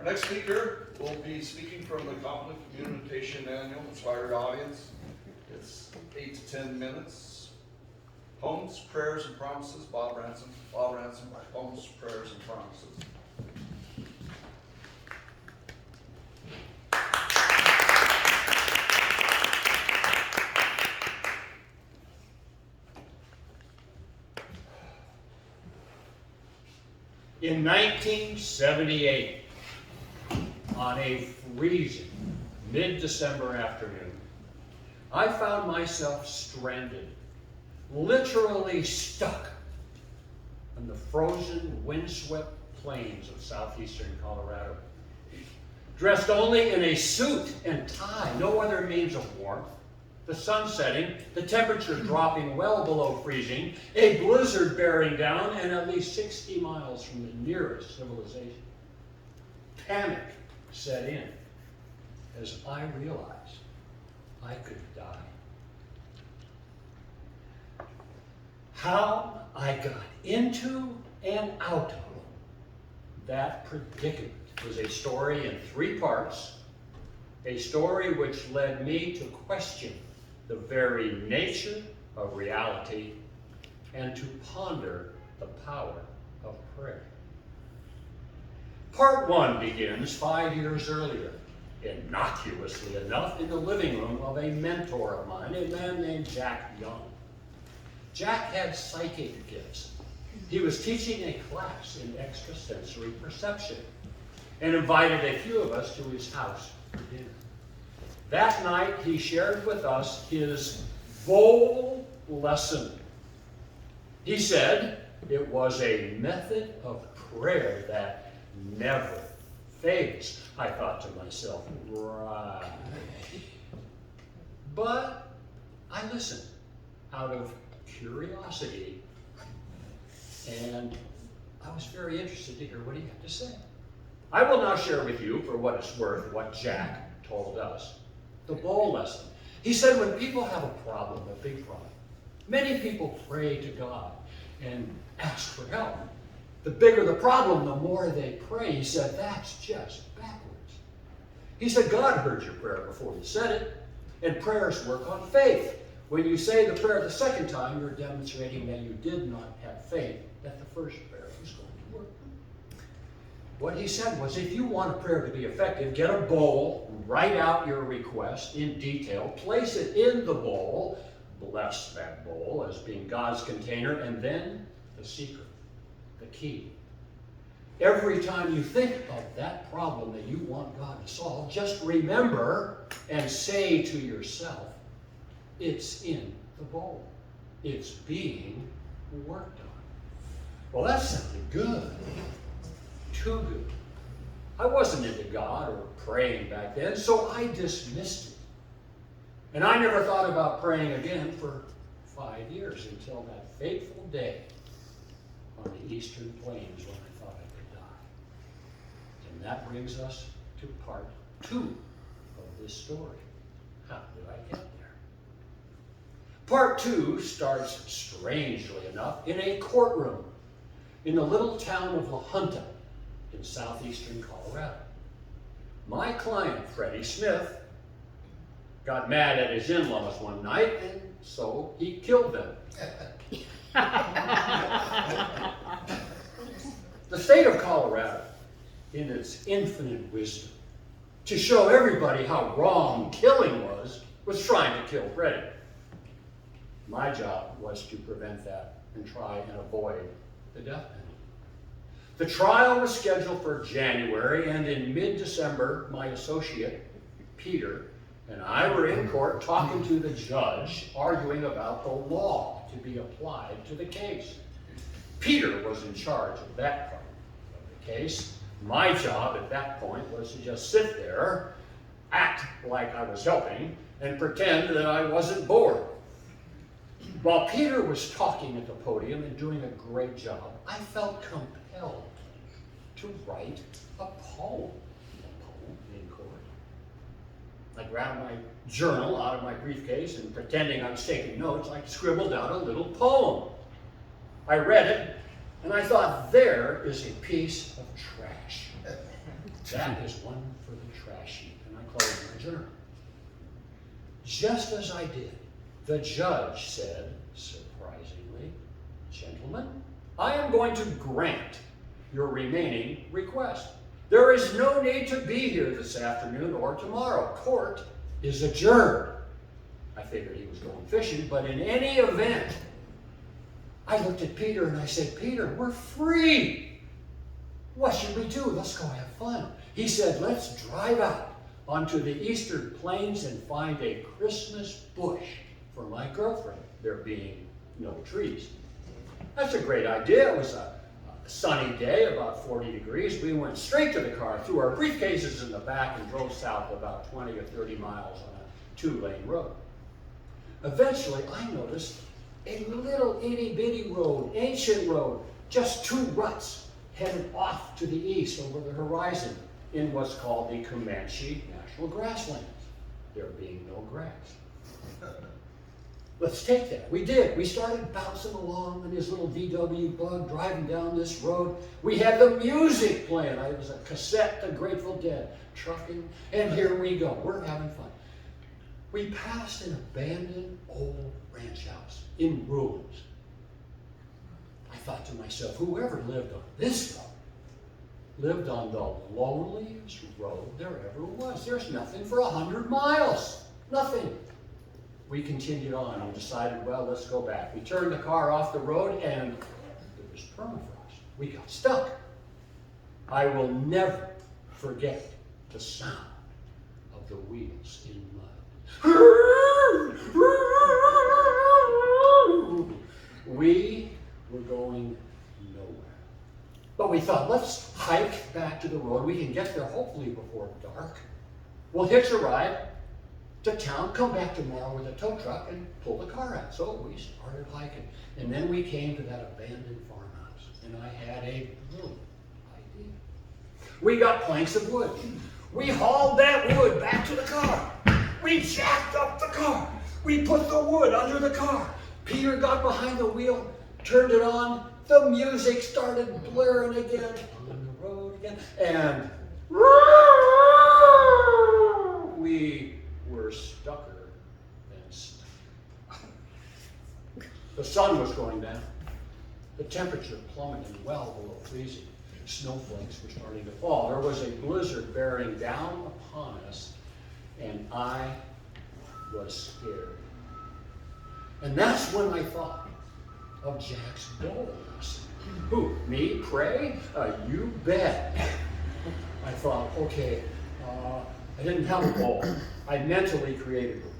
Next speaker will be speaking from the Conflict Communication Annual Inspired Audience. It's 8 to 10 minutes. Homes, Prayers, and Promises. Bob Ransom. Bob Ransom, Homes, Prayers, and Promises. In 1978, on a freezing mid-December afternoon, I found myself stranded, literally stuck on the frozen, windswept plains of southeastern Colorado. Dressed only in a suit and tie, no other means of warmth, the sun setting, the temperature dropping well below freezing, a blizzard bearing down, and at least 60 miles from the nearest civilization. Panic set in as I realized I could die. How I got into and out of that predicament was a story in 3 parts, a story which led me to question the very nature of reality and to ponder the power of prayer. Part 1 begins 5 years earlier, innocuously enough, in the living room of a mentor of mine, a man named Jack Young. Jack had psychic gifts. He was teaching a class in extrasensory perception and invited a few of us to his house for dinner. That night, he shared with us his bold lesson. He said it was a method of prayer that never fades. I thought to myself, right. But I listened out of curiosity, and I was very interested to hear what he had to say. I will now share with you, for what it's worth, what Jack told us. The bowl lesson. He said when people have a problem, a big problem, many people pray to God and ask for help. The bigger the problem, the more they pray. He said that's just backwards. He said God heard your prayer before you said it, and prayers work on faith. When you say the prayer the second time, you're demonstrating that you did not have faith that the first prayer was going to work. What he said was, if you want a prayer to be effective, get a bowl, write out your request in detail, place it in the bowl, bless that bowl as being God's container, and then the secret, the key. Every time you think of that problem that you want God to solve, just remember and say to yourself, it's in the bowl. It's being worked on. Well, that sounded good. Too good. I wasn't into God or praying back then, so I dismissed it. And I never thought about praying again for 5 years until that fateful day on the eastern plains when I thought I could die. And that brings us to part 2 of this story. How did I get there? Part 2 starts, strangely enough, in a courtroom in the little town of La Junta in southeastern Colorado. My client, Freddie Smith, got mad at his in-laws one night, and so he killed them. The state of Colorado, in its infinite wisdom, to show everybody how wrong killing was trying to kill Freddie. My job was to prevent that and try and avoid the death penalty. The trial was scheduled for January, and in mid-December, my associate, Peter, and I were in court talking to the judge, arguing about the law to be applied to the case. Peter was in charge of that part of the case. My job at that point was to just sit there, act like I was helping, and pretend that I wasn't bored. While Peter was talking at the podium and doing a great job, I felt compelled to write a poem in court. I grabbed my journal out of my briefcase and, pretending I was taking notes, I scribbled out a little poem. I read it, and I thought, there is a piece of trash. That is one for the trash heap. And I closed my journal. Just as I did, the judge said, surprisingly, "Gentlemen, I am going to grant your remaining request. There is no need to be here this afternoon or tomorrow. Court is adjourned." I figured he was going fishing, but in any event, I looked at Peter and I said, "Peter, we're free. What should we do? Let's go have fun." He said, "Let's drive out onto the eastern plains and find a Christmas bush for my girlfriend, there being no trees." That's a great idea. It was a sunny day, about 40 degrees. We went straight to the car, threw our briefcases in the back, and drove south about 20 or 30 miles on a 2-lane road. Eventually, I noticed a little itty-bitty road, ancient road, just 2 ruts headed off to the east over the horizon in what's called the Comanche National Grasslands, there being no grass. Let's take that. We did. We started bouncing along in his little VW Bug, driving down this road. We had the music playing. It was a cassette, The Grateful Dead, trucking, and here we go. We're having fun. We passed an abandoned old ranch house in ruins. I thought to myself, whoever lived on this road lived on the loneliest road there ever was. There's nothing for 100 miles. Nothing. We continued on and decided, well, let's go back. We turned the car off the road and it was permafrost. We got stuck. I will never forget the sound of the wheels in mud. We were going nowhere. But we thought, let's hike back to the road. We can get there hopefully before dark. We'll hitch a ride to town, come back tomorrow with a tow truck and pull the car out. So we started hiking. And then we came to that abandoned farmhouse. And I had a brilliant idea. We got planks of wood. We hauled that wood back to the car. We jacked up the car. We put the wood under the car. Peter got behind the wheel, turned it on. The music started blaring again. On the road again. And we were stucker than stuck. The sun was going down. The temperature plummeted well below freezing. Snowflakes were starting to fall. There was a blizzard bearing down upon us, and I was scared. And that's when I thought of Jack's goals. Who, me, pray? You bet. I thought, okay, I didn't have a goal. I mentally created one.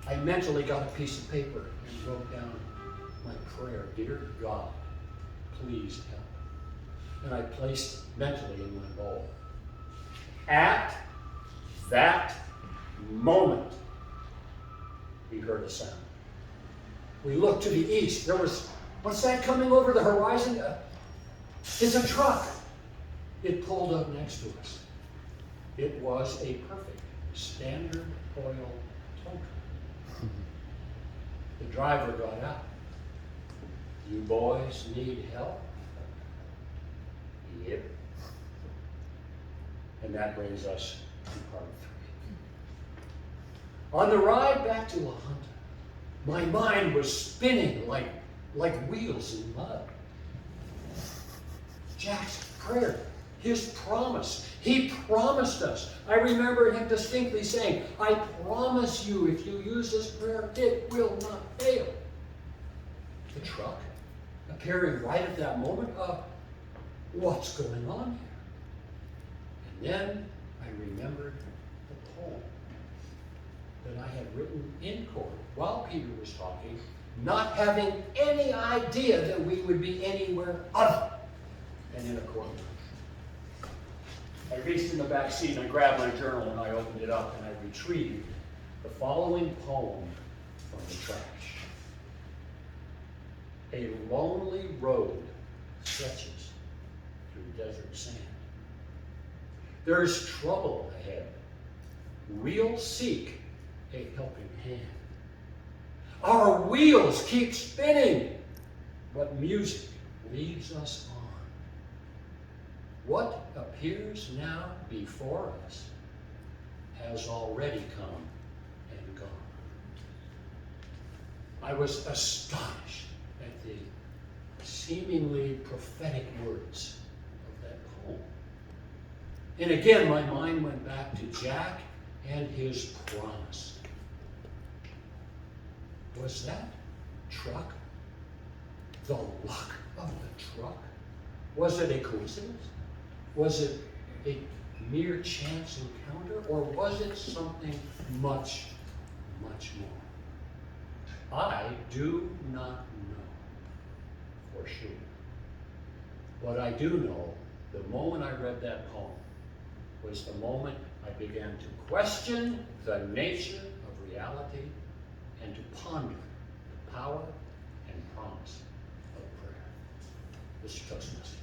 I mentally got a piece of paper and wrote down my prayer. Dear God, please help. And I placed it mentally in my bowl. At that moment, we heard a sound. We looked to the east. There was, what's that coming over the horizon? It's a truck. It pulled up next to us. It was a perfect Standard Oil tow truck. The driver got out. You boys need help? Yep. And that brings us to part 3. On the ride back to La Junta, my mind was spinning like wheels in mud. Jack's prayer, his promise. He promised us. I remember him distinctly saying, I promise you, if you use this prayer, it will not fail. The truck appearing right at that moment, what's going on here? And then I remembered the poem that I had written in court while Peter was talking, not having any idea that we would be anywhere other than in a courtroom. I reached in the back seat and I grabbed my journal and I opened it up and I retrieved the following poem from the trash. A lonely road stretches through desert sand. There's trouble ahead. We'll seek a helping hand. Our wheels keep spinning, but music leads us what appears now before us has already come and gone. I was astonished at the seemingly prophetic words of that poem. And again, my mind went back to Jack and his promise. Was that truck the luck of the truck? Was it a coincidence? Was it a mere chance encounter? Or was it something much, much more? I do not know for sure. But I do know the moment I read that poem was the moment I began to question the nature of reality and to ponder the power and promise of prayer. Mr. Toastmaster.